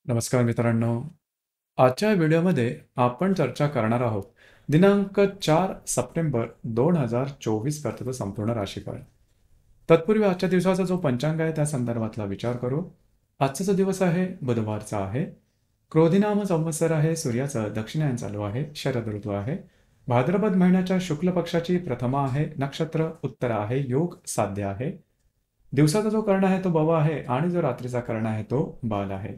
नमस्कार मित्रांनो. आजच्या व्हिडिओमध्ये आपण चर्चा करणार आहोत दिनांक 4 सप्टेंबर 2024 करताचा संपूर्ण राशीफळ. तत्पूर्वी आजच्या दिवसाचा जो पंचांग आहे त्या संदर्भातला विचार करू. आजचा जो दिवस आहे बुधवारचा आहे. क्रोधिनाम संवत्सर आहे. सूर्याचं दक्षिणायन चालू आहे. शरद ऋतू आहे. भाद्रपद महिन्याच्या शुक्ल पक्षाची प्रथमा आहे. नक्षत्र उत्तर आहे. योग साध्य आहे. दिवसाचा जो कर्ण आहे तो बवा आहे आणि जो रात्रीचा कर्ण आहे तो बाल आहे.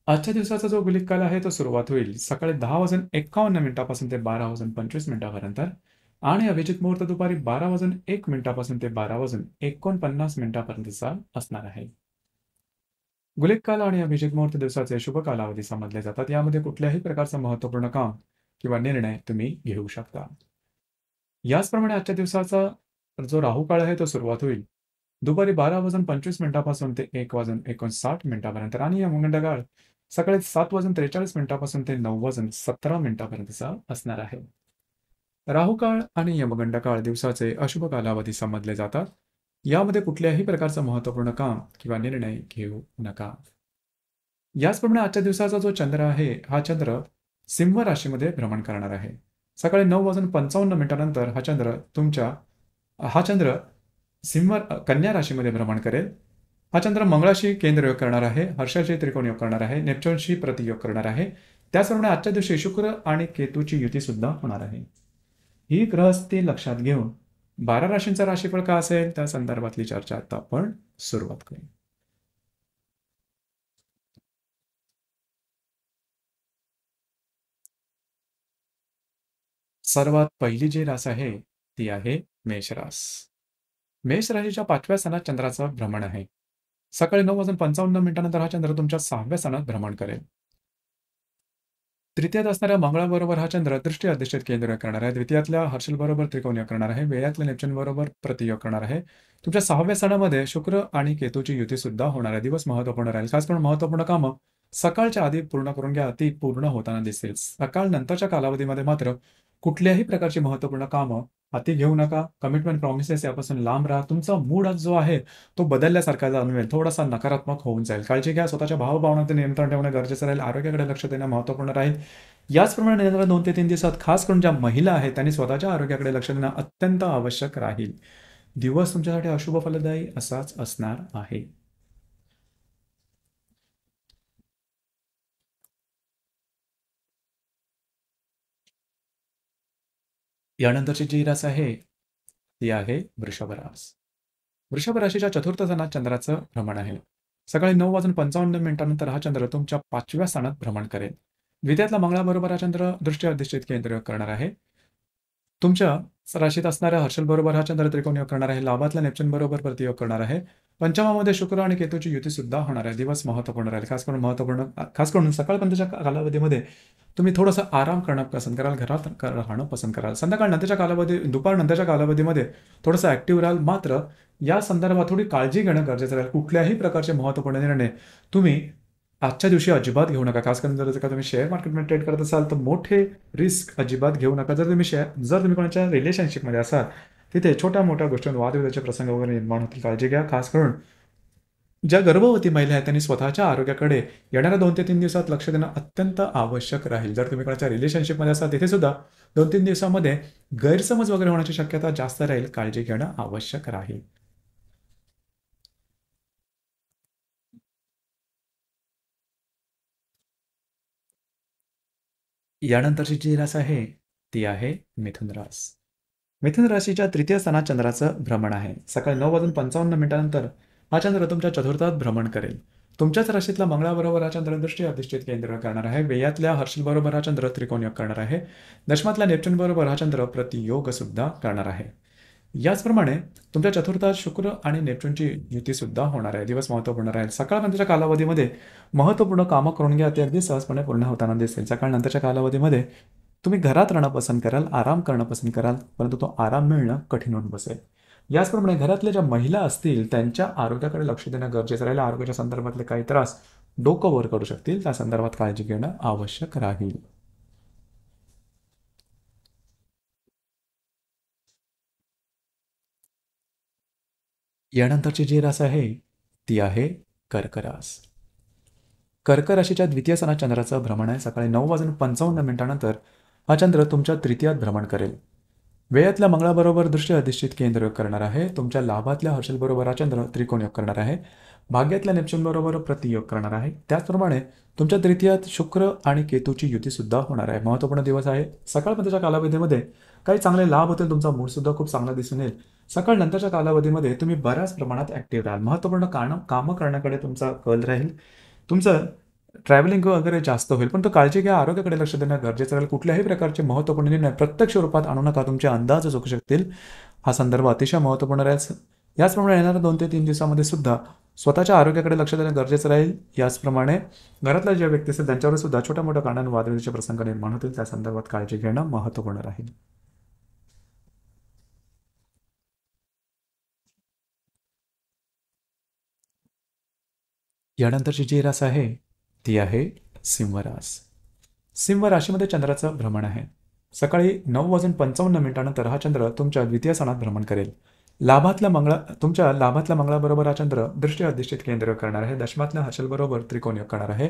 आजच्या दिवसाचा जो गुलिक काल आहे तो सुरुवात होईल सकाळी 10:51 ते 12:25 आणि अभिजित मुहूर्त दुपारी 12:01 ते 12:49 असणार आहे. गुलिक काल आणि अभिजित मुहूर्त दिवसाचे शुभ कालावधी समजले जातात. यामध्ये कुठल्याही प्रकारचं महत्त्वपूर्ण काम किंवा निर्णय तुम्ही घेऊ शकता. याचप्रमाणे आजच्या दिवसाचा जो राहू काळ आहे तो सुरुवात होईल दुपारी 12:25 ते 1:59 आणि यमगंड काळ सकाळी 7:43 ते 9:17 असणार आहे. राहू काळ आणि यमगंड काळ दिवसाचे अशुभ कालावधी समजले जातात. यामध्ये कुठल्याही प्रकारचं महत्त्वपूर्ण काम किंवा निर्णय घेऊ नका. याचप्रमाणे आजच्या दिवसाचा जो चंद्र आहे हा चंद्र सिंह राशीमध्ये भ्रमण करणार आहे. सकाळी 9:55 हा चंद्र कन्या राशीमध्ये भ्रमण करेल. हा चंद्र मंगळाशी केंद्र योग करणार आहे. हर्षाशी त्रिकोण योग करणार आहे. नेपच्यूनशी प्रतियोग करणार आहे. त्याचप्रमाणे आजच्या दिवशी शुक्र आणि केतूची युती सुद्धा होणार आहे. ही ग्रहस्थी लक्षात घेऊन 12 राशींचा राशीफळ का असेल त्या संदर्भातली चर्चा आता आपण सुरुवात करू. सर्वात पहिली जी रास आहे ती आहे मेषरास. मेष राशीच्या 5व्या स्थानात चंद्राचं भ्रमण आहे. सकाळी 9:55 हा चंद्र तुमच्या 6व्या स्थानात भ्रमण करेल. तृतीयात असणाऱ्या मंगळाबरोबर हा चंद्र दृष्टी अधिष्ठित केंद्र करणार आहे. द्वितीयातल्या हर्षल बरोबर त्रिकोण योग करणार आहे. व्ययातल्या नेपच्यून बरोबर प्रतियोग करणार आहे. तुमच्या 6व्या स्थानामध्ये शुक्र आणि केतूची युती सुद्धा होणार आहे. दिवस महत्त्वपूर्ण राहील. खास करून महत्त्वपूर्ण कामं सकाळच्या आधी पूर्ण करून घ्या. ती पूर्ण होताना दिसतील. सकाळ नंतरच्या कालावधीमध्ये मात्र कुठल्याही प्रकारची महत्त्वपूर्ण कामं हाती घेऊ नका. कमिटमेंट प्रॉमिसेस यापासून लांब राहा. तुमचा मूड आज जो आहे तो बदलल्यासारखा जाणवेल. थोडासा नकारात्मक होऊन जाईल. काळजी घ्या. स्वतःच्या भावभावनांवर नियंत्रण ठेवणं गरजेचं राहील. आरोग्याकडे लक्ष देणं महत्त्वपूर्ण राहील. याचप्रमाणे येणाऱ्या 2 ते 3 दिवसात खास करून ज्या महिला आहेत त्यांनी स्वतःच्या आरोग्याकडे लक्ष देणं अत्यंत आवश्यक राहील. दिवस तुमच्यासाठी अशुभ फलदायी असाच असणार आहे. यानंतरची जी रास आहे ती आहे वृषभ रास. वृषभ राशीच्या चतुर्थ स्थानात चंद्राचं भ्रमण आहे. सकाळी 9:55 हा चंद्र तुमच्या 5व्या स्थानात भ्रमण करेल. द्वितीयातला मंगळाबरोबर हा चंद्र दृष्टी अधिष्ठित केंद्र करणार आहे. तुमच्या राशीत असणाऱ्या हर्षल बरोबर हा चंद्र त्रिकोण योग करणार आहे. लाभातल्या नेपच्यून बरोबर प्रतियोग करणार आहे. पंचमामध्ये शुक्र आणि केतूची युती सुद्धा होणार आहे. दिवस महत्त्वपूर्ण राहील. खास करून सकाळपर्यंतच्या कालावधीमध्ये तुम्ही थोडंसं आराम करणं पसंत कराल. घरात राहणं पसंत कराल. संध्याकाळ नंतरच्या दुपार नंतरच्या कालावधीमध्ये थोडंसं ॲक्टिव्ह राहाल. मात्र या संदर्भात थोडी काळजी घेणं गरजेचं राहील. कुठल्याही प्रकारचे महत्त्वपूर्ण निर्णय तुम्ही आजच्या दिवशी अजिबात घेऊ नका. खास करून जर का तुम्ही शेअर मार्केटमध्ये ट्रेड करत असाल तर मोठे रिस्क अजिबात घेऊ नका. जर तुम्ही कोणाच्या रिलेशनशिपमध्ये असाल तिथे छोट्या मोठ्या गोष्टींवर वादविवादाचे प्रसंग वगैरे निर्माण होतील. काळजी घ्या. खास करून ज्या गर्भवती महिला आहेत त्यांनी स्वतःच्या आरोग्याकडे येणाऱ्या 2 ते 3 दिवसात लक्ष देणं अत्यंत आवश्यक राहील. जर तुम्ही कोणाच्या रिलेशनशिपमध्ये असाल तिथे सुद्धा 2-3 दिवसामध्ये गैरसमज वगैरे होण्याची शक्यता जास्त राहील. काळजी घेणं आवश्यक राहील. यानंतरची जी रास आहे ती आहे मिथुन रास. मिथुन राशीच्या तृतीय स्थानात चंद्राचं भ्रमण आहे. सकाळी 9:55 हा चंद्र तुमच्या चतुर्थात भ्रमण करेल. तुमच्याच राशीतला मंगळाबरोबर हा चंद्र दृष्टी अधिष्ठित केंद्र करणार आहे. व्ययातल्या हर्षल बरोबर हा चंद्र त्रिकोण योग करणार आहे. दशमातल्या नेपच्यून बरोबर हा चंद्र प्रतियोग सुद्धा करणार आहे. याचप्रमाणे तुमच्या चतुर्थात शुक्र आणि नेपच्यूनची युती सुद्धा होणार आहे. दिवस महत्त्वपूर्ण राहील. सकाळनंतरच्या कालावधीमध्ये महत्त्वपूर्ण कामं करून घ्या. ते अगदी सहजपणे पूर्ण होताना दिसेल. सकाळनंतरच्या कालावधीमध्ये तुम्ही घरात राहणं पसंत कराल. आराम करणं पसंत कराल. परंतु तो आराम मिळणं कठीण होऊन बसेल. याचप्रमाणे घरातल्या ज्या महिला असतील त्यांच्या आरोग्याकडे लक्ष देणं गरजेचं राहील. आरोग्याच्या संदर्भातले काही त्रास डोकं वर करू शकतील. त्या संदर्भात काळजी घेणं आवश्यक राहील. यानंतरची जी रास आहे ती आहे कर्क रास. कर्क राशीच्या द्वितीय स्थानात चंद्राचं भ्रमण आहे. सकाळी 9:55 हा चंद्र तुमच्या तृतीयात भ्रमण करेल. व्ययातल्या मंगळाबरोबर दृष्टी अधिष्ठित केंद्रयोग करणार आहे. तुमच्या लाभातल्या हर्षलबरोबर हा चंद्र त्रिकोणयोग करणार आहे. भाग्यातल्या नेपच्यूनबरोबर प्रतियोग करणार आहे. त्याचप्रमाणे तुमच्या तृतीयात शुक्र आणि केतूची युती सुद्धा होणार आहे. महत्त्वपूर्ण दिवस आहे. सकाळपर्यंतच्या कालावधीमध्ये काही चांगले लाभ होतील. तुमचा मूड सुद्धा खूप चांगला दिसून येईल. सकाळ नंतरच्या कालावधीमध्ये तुम्ही बऱ्याच प्रमाणात ऍक्टिव्ह राहाल. महत्त्वपूर्ण कामं करण्याकडे तुमचा कल राहील. तुमचं ट्रॅव्हलिंग वगैरे जास्त होईल, पण तो काळजी घ्या. आरोग्याकडे लक्ष देणं गरजेचं राहील. कुठल्याही प्रकारचे महत्त्वपूर्ण निर्णय प्रत्यक्ष रूपात आणू नका. तुमचे अंदाज चुकू शकतील. हा संदर्भ अतिशय महत्त्वपूर्ण राहील. याचप्रमाणे येणाऱ्या 2 ते 3 दिवसामध्ये सुद्धा स्वतःच्या आरोग्याकडे लक्ष देणं गरजेचं राहील. याचप्रमाणे घरातल्या ज्या व्यक्ती असतील त्यांच्यावर सुद्धा छोट्या मोठ्या कारणाने वादविवादाचे प्रसंग निर्माण होतील. त्या संदर्भात काळजी घेणं महत्त्वपूर्ण राहील. यानंतरची जी रास आहे ती आहे सिंह रास. सिंह राशीमध्ये चंद्राचं भ्रमण आहे. सकाळी 9:55 हा चंद्र तुमच्या द्वितीय स्थानात भ्रमण करेल. तुमच्या लाभातल्या मंगळाबरोबर हा चंद्र दृष्टी अधिष्ठित केंद्र करणार आहे. दशमातल्या हर्षलबरोबर त्रिकोणयोग करणार आहे.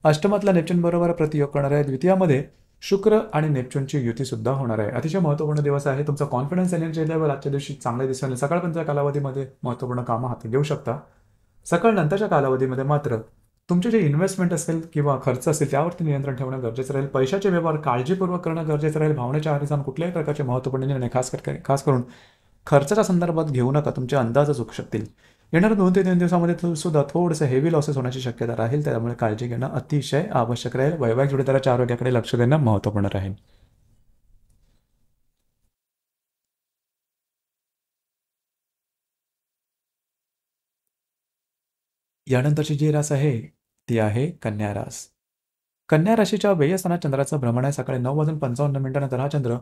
अष्टमातल्या नेपच्यून बरोबर प्रतियोग करणार आहे. द्वितीयामध्ये शुक्र आणि नेपच्यूनची युती सुद्धा होणार आहे. अतिशय महत्त्वपूर्ण दिवस आहे. तुमचा कॉन्फिडन्स एनर्जी लेवल आजच्या दिवशी चांगले दिसेल. सकाळपर्यंतच्या कालावधीमध्ये महत्त्वपूर्ण कामं हाती घेऊ शकता. सकाळ नंतरच्या कालावधीमध्ये मात्र तुमचे जे इन्व्हेस्टमेंट असेल किंवा खर्च असेल त्यावरती नियंत्रण ठेवणं गरजेचं राहील. पैशाचे व्यवहार काळजीपूर्वक करणं गरजेचं राहील. भावनेच्या आहारी जाऊन कुठल्याही प्रकारचे महत्त्वपूर्ण निर्णय खास करून खर्चाच्या संदर्भात घेऊ नका. तुमचे अंदाज चुकू शकतील. येणाऱ्या 2 ते 3 दिवसामध्ये सुद्धा थोडंसं हेवी लॉसेस होण्याची शक्यता राहील. त्यामुळे काळजी घेणं अतिशय आवश्यक राहील. वैवाहिक जोडीदाराच्या आरोग्याकडे लक्ष देणं महत्त्वपूर्ण राहील. यानंतरची जी रास आहे ती आहे कन्या रास. कन्या राशीच्या व्यय स्थानात चंद्राचं भ्रमण आहे. सकाळी 9:55 हा चंद्र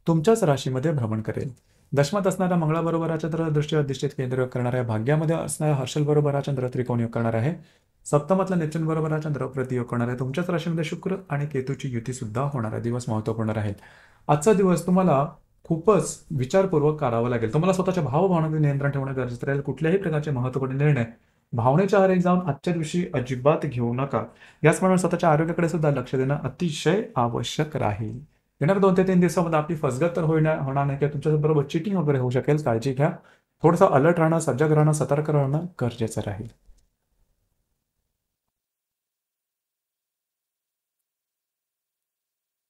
तुमच्याच राशीमध्ये भ्रमण करेल. दशमात असणाऱ्या मंगळाबरोबर हा चंद्र दृष्टी अधिष्ठित केंद्रयोग करणार आहे. भाग्यामध्ये असणाऱ्या हर्षलबरोबर हा चंद्र त्रिकोणयोग करणार आहे. सप्तमातल्या नेपच्यून बरोबर हा चंद्र प्रतियोग करणार आहे. तुमच्याच राशीमध्ये शुक्र आणि केतूची युती सुद्धा होणार आहे. दिवस महत्त्वपूर्ण राहील. आजचा दिवस तुम्हाला खूपच विचारपूर्वक करावा लागेल. तुम्हाला स्वतःच्या भावभावनांवर नियंत्रण ठेवणं गरजेचं राहील. कुठल्याही प्रकारचे महत्त्वपूर्ण निर्णय भावनेच्या आहारी जाऊन आजच्या दिवशी अजिबात घेऊ नका. याचप्रमाणे स्वतःच्या आरोग्याकडे सुद्धा लक्ष देणं अतिशय आवश्यक राहील. येणाऱ्या 2 ते 3 दिवसामध्ये आपली फसगत तर होणार नाही किंवा तुमच्याबरोबर चिटिंग वगैरे होऊ शकेल. काळजी घ्या. थोडंसं अलर्ट राहणं, सजग राहणं, सतर्क राहणं गरजेचं राहील.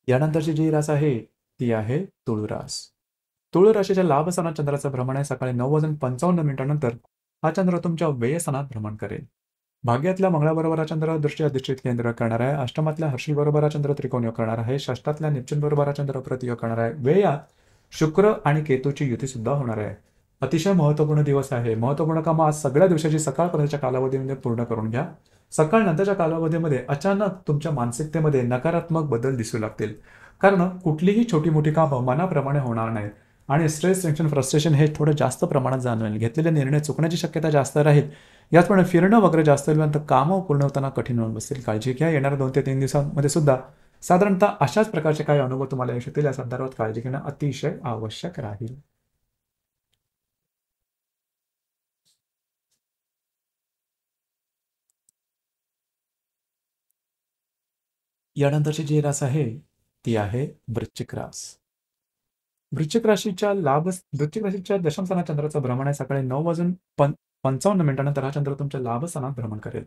यानंतरची जी रास आहे ती आहे तुळू रास. तुळू राशीच्या लाभ स्थानात चंद्राचं भ्रमण आहे. सकाळी 9:55 हा चंद्र तुमच्या व्यय स्थानात भ्रमण करेल. भाग्यातल्या मंगळाबरोबर हा चंद्र दृष्टी अधिष्ठित केंद्र करणार आहे. अष्टमातल्या हर्षलबरोबर हा चंद्र त्रिकोणयोग करणार आहे. षष्टातल्या नेपच्यून बरोबर हा चंद्र प्रतियोग करणार आहे. व्ययात शुक्र आणि केतूची युती सुद्धा होणार आहे. अतिशय महत्त्वपूर्ण दिवस आहे. महत्त्वपूर्ण कामं आज सगळ्या दिवसाची सकाळपर्यंतच्या कालावधीमध्ये पूर्ण करून घ्या. सकाळ नंतरच्या कालावधीमध्ये अचानक तुमच्या मानसिकतेमध्ये नकारात्मक बदल दिसू लागतील. कारण कुठलीही छोटी मोठी कामं मनाप्रमाणे होणार नाहीत आणि स्ट्रेस, टेन्शन, फ्रस्ट्रेशन हे थोडं जास्त प्रमाणात जाणवेल. घेतलेले निर्णय चुकण्याची शक्यता जास्त राहील. याचप्रमाणे फिरणं वगैरे जास्त होईल. नंतर कामं पूर्ण होताना कठीण होऊन बसतील. काळजी घ्या. येणाऱ्या 2 ते 3 दिवसांमध्ये सुद्धा साधारणतः अशाच प्रकारचे काही अनुभव तुम्हाला येऊ शकतील. या संदर्भात काळजी घेणं अतिशय आवश्यक राहील. यानंतरची जी रास आहे ती आहे वृश्चिक रास. वृश्चिक राशीच्या दशम स्थानात चंद्राचं भ्रमण आहे. सकाळी 9:55 हा चंद्र तुमच्या लाभ स्थानात भ्रमण करेल.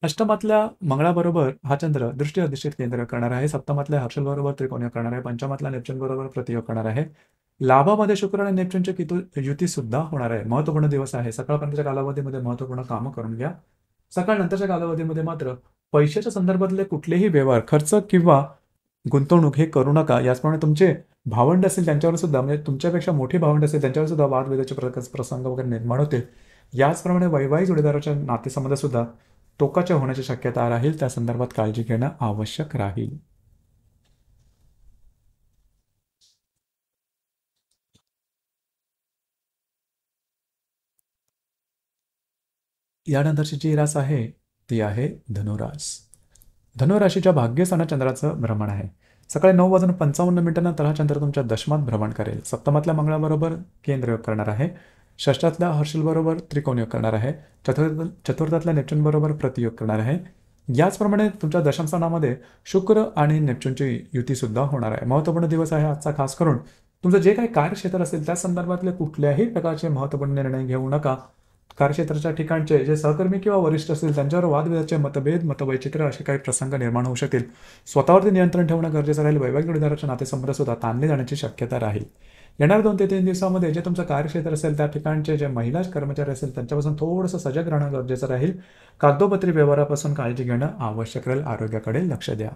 अष्टमातल्या मंगळाबरोबर हा चंद्र दृष्टी अधिष्ठित केंद्र करणार आहे. सप्तमातल्या हर्षलबरोबर त्रिकोणयोग करणार आहे. पंचमातल्या नेपच्यून बरोबर प्रतियोग करणार आहे. लाभामध्ये शुक्र आणि नेपच्यूनची युती सुद्धा होणार आहे. महत्त्वपूर्ण दिवस आहे. सकाळपर्यंतच्या कालावधीमध्ये महत्त्वपूर्ण कामं करून घ्या. सकाळ नंतरच्या कालावधीमध्ये मात्र पैशाच्या संदर्भातले कुठलेही व्यवहार, खर्च किंवा गुंतवणूक हे करू नका. याचप्रमाणे तुमचे भावंड असेल त्यांच्यावर सुद्धा, म्हणजे तुमच्यापेक्षा मोठी भावंड असेल त्यांच्यावर सुद्धा वादविवादाचे प्रसंग वगैरे निर्माण होतील. याचप्रमाणे वैवाहिक जोडीदाराच्या नातेसंबंध सुद्धा टोकाच्या होण्याची शक्यता राहील. त्या संदर्भात काळजी घेणं आवश्यक राहील. यानंतरची जी रास आहे ती आहे धनुरास. धनुराशीच्या भाग्यस्थानात चंद्राचं भ्रमण आहे. सकाळी 9:55 हा चंद्र तुमच्या दशमात भ्रमण करेल. सप्तमातल्या मंगळाबरोबर केंद्रयोग करणार आहे. षष्ठातल्या हर्षलबरोबर त्रिकोणयोग करणार आहे. चतुर्थातल्या नेपच्यून बरोबर प्रतियोग करणार आहे. याचप्रमाणे तुमच्या दशमस्थानामध्ये शुक्र आणि नेपच्यूनची युती सुद्धा होणार आहे. महत्त्वपूर्ण दिवस आहे आजचा. खास करून तुमचं जे काही कार्यक्षेत्र असेल त्या संदर्भातले कुठल्याही प्रकारचे महत्त्वपूर्ण निर्णय घेऊ नका. कार्यक्षेत्राच्या ठिकाणचे जे सहकर्मी किंवा वरिष्ठ असतील त्यांच्यावर वादविवादाचे मतभेद, मतवैचित्र्य असे काही प्रसंग निर्माण होऊ शकतील. स्वतःवरती नियंत्रण ठेवणं गरजेचं राहील. वैवाहिक जोडीदाराचे नातेसंबंध सुद्धा ताणले जाण्याची शक्यता राहील. येणाऱ्या 2 ते 3 दिवसामध्ये जे तुमचं कार्यक्षेत्र असेल त्या ठिकाणचे जे महिला कर्मचारी असेल त्यांच्यापासून थोडंसं सजग राहणं गरजेचं राहील. कागदोपत्री व्यवहारापासून काळजी घेणं आवश्यक राहील. आरोग्याकडे लक्ष द्या.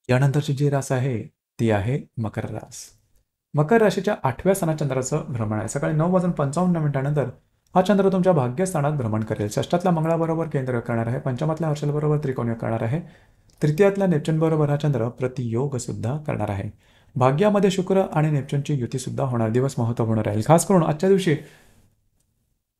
यानंतरची जी रास आहे ती आहे मकर रास. मकर राशीच्या 8व्या स्थानात चंद्राचं भ्रमण आहे. सकाळी 9:55 हा चंद्र तुमच्या भाग्यस्थानात भ्रमण करेल. षष्ठातल्या मंगळाबरोबर केंद्र करणार आहे. पंचमातल्या हर्षलबरोबर त्रिकोण करणार आहे. तृतीयातल्या नेपच्यून बरोबर हा चंद्र प्रतियोग सुद्धा करणार आहे. भाग्यामध्ये शुक्र आणि नेपच्यूनची युती सुद्धा होणार. दिवस महत्त्वपूर्ण राहील. खास करून आजच्या दिवशी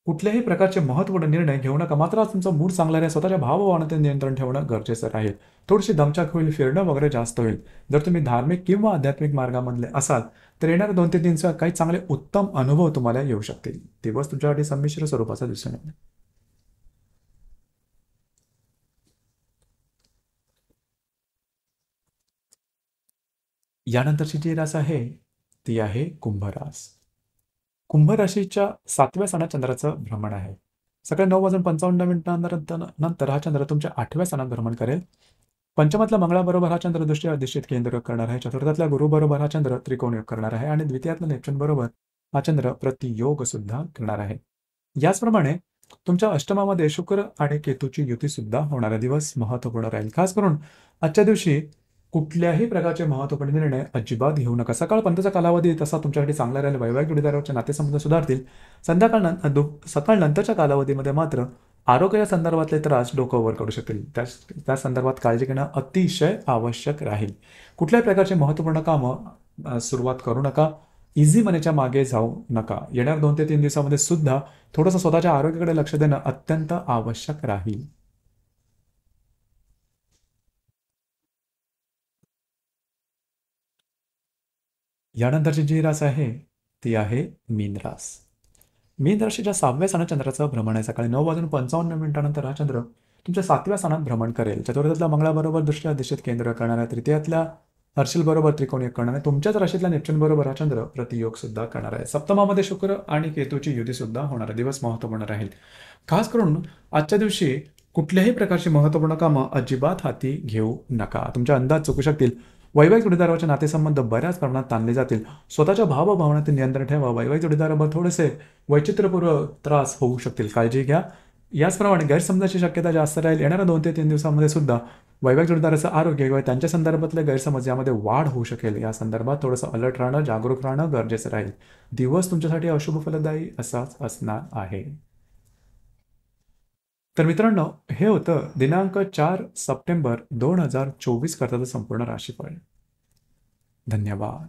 कुठल्याही प्रकारचे महत्त्वपूर्ण निर्णय घेऊ नका. मात्र आज तुमचा मूड चांगला राहील. स्वतःच्या भावभावनांवर नियंत्रण ठेवणं गरजेचं राहील. थोडीशी दमछाक होईल, फिरणं वगैरे जास्त होईल. जर तुम्ही धार्मिक किंवा आध्यात्मिक मार्गामधले असाल तर येणाऱ्या 2 ते 3 दिवसात काही चांगले उत्तम अनुभव तुम्हाला येऊ शकतील. दिवस तुमच्यासाठी संमिश्र स्वरूपाचा दिसून येईल. यानंतरची जी रास आहे ती आहे कुंभ रास. कुंभ राशीच्या 7व्या स्थानात चंद्राचं भ्रमण आहे. सकाळी 9:55 नंतर हा चंद्र तुमच्या 8व्या स्थानात भ्रमण करेल. पंचमातल्या मंगळाबरोबर हा चंद्र दृष्टी दिशेत केंद्र करणार आहे. चतुर्थातल्या गुरुबरोबर हा चंद्र त्रिकोण योग करणार आहे आणि द्वितीयातल्या नेपच्यून बरोबर हा चंद्र प्रतियोग सुद्धा करणार आहे. याचप्रमाणे तुमच्या अष्टमामध्ये शुक्र आणि केतूची युती सुद्धा होणारा दिवस महत्त्वपूर्ण राहील. खास करून आजच्या दिवशी कुठल्याही प्रकारचे महत्त्वपूर्ण निर्णय अजिबात घेऊ नका. सकाळपर्यंतचा कालावधी तसा तुमच्यासाठी चांगला राहील. वैवाहिक जोडीदाराचे नातेसंबंध सुधारतील. सकाळ नंतरच्या कालावधीमध्ये मात्र आरोग्या संदर्भातले त्रास डोकं वर करू शकतील. त्या संदर्भात काळजी घेणं अतिशय आवश्यक राहील. कुठल्याही प्रकारचे महत्त्वपूर्ण कामं सुरुवात करू नका. इझी मनीच्या मागे जाऊ नका. येणाऱ्या 2 ते 3 दिवसामध्ये सुद्धा थोडंसं स्वतःच्या आरोग्याकडे लक्ष देणं अत्यंत आवश्यक राहील. यानंतरची जी रास आहे ती आहे मीन रास. मीन राशीच्या 6व्या स्थानात चंद्राचं भ्रमण आहे. सकाळी 9:55 हा चंद्र तुमच्या 7व्या स्थानात भ्रमण करेल. चतुर्थातल्या मंगळाबरोबर दृष्ट्या दिशेत केंद्र करणार आहे. तृतीयातल्या हर्षल बरोबर त्रिकोण योग करणार आहे. तुमच्याच राशीतल्या नेपच्यून बरोबर हा चंद्र प्रतियोग सुद्धा करणार आहे. सप्तमामध्ये शुक्र आणि केतूची युती सुद्धा होणार आहे. दिवस महत्त्वपूर्ण राहील. खास करून आजच्या दिवशी कुठल्याही प्रकारची महत्त्वपूर्ण कामं अजिबात हाती घेऊ नका. तुमचे अंदाज चुकू शकतील. वैवाहिक जोडीदाराचे नातेसंबंध बऱ्याच प्रमाणात ताणले जातील. स्वतःच्या भावभावनातील नियंत्रण ठेवा. वैवाहिक जोडीदाराबरोबर थोडेसे वैचित्र्यपूर्व त्रास होऊ शकतील. काळजी घ्या. याचप्रमाणे गैरसमजाची शक्यता जास्त राहील. येणाऱ्या 2 ते 3 दिवसामध्ये सुद्धा वैवाहिक जोडीदाराचं आरोग्य किंवा त्यांच्या संदर्भातले गैरसमज यामध्ये वाढ होऊ शकेल. या संदर्भात थोडंसं अलर्ट राहणं, जागरूक राहणं गरजेचं राहील. दिवस तुमच्यासाठी अशुभ फलदायी असाच असणार आहे. तर मित्रांनो, हे होतं दिनांक 4 सप्टेंबर 2024 करताचं संपूर्ण राशीफळ. धन्यवाद.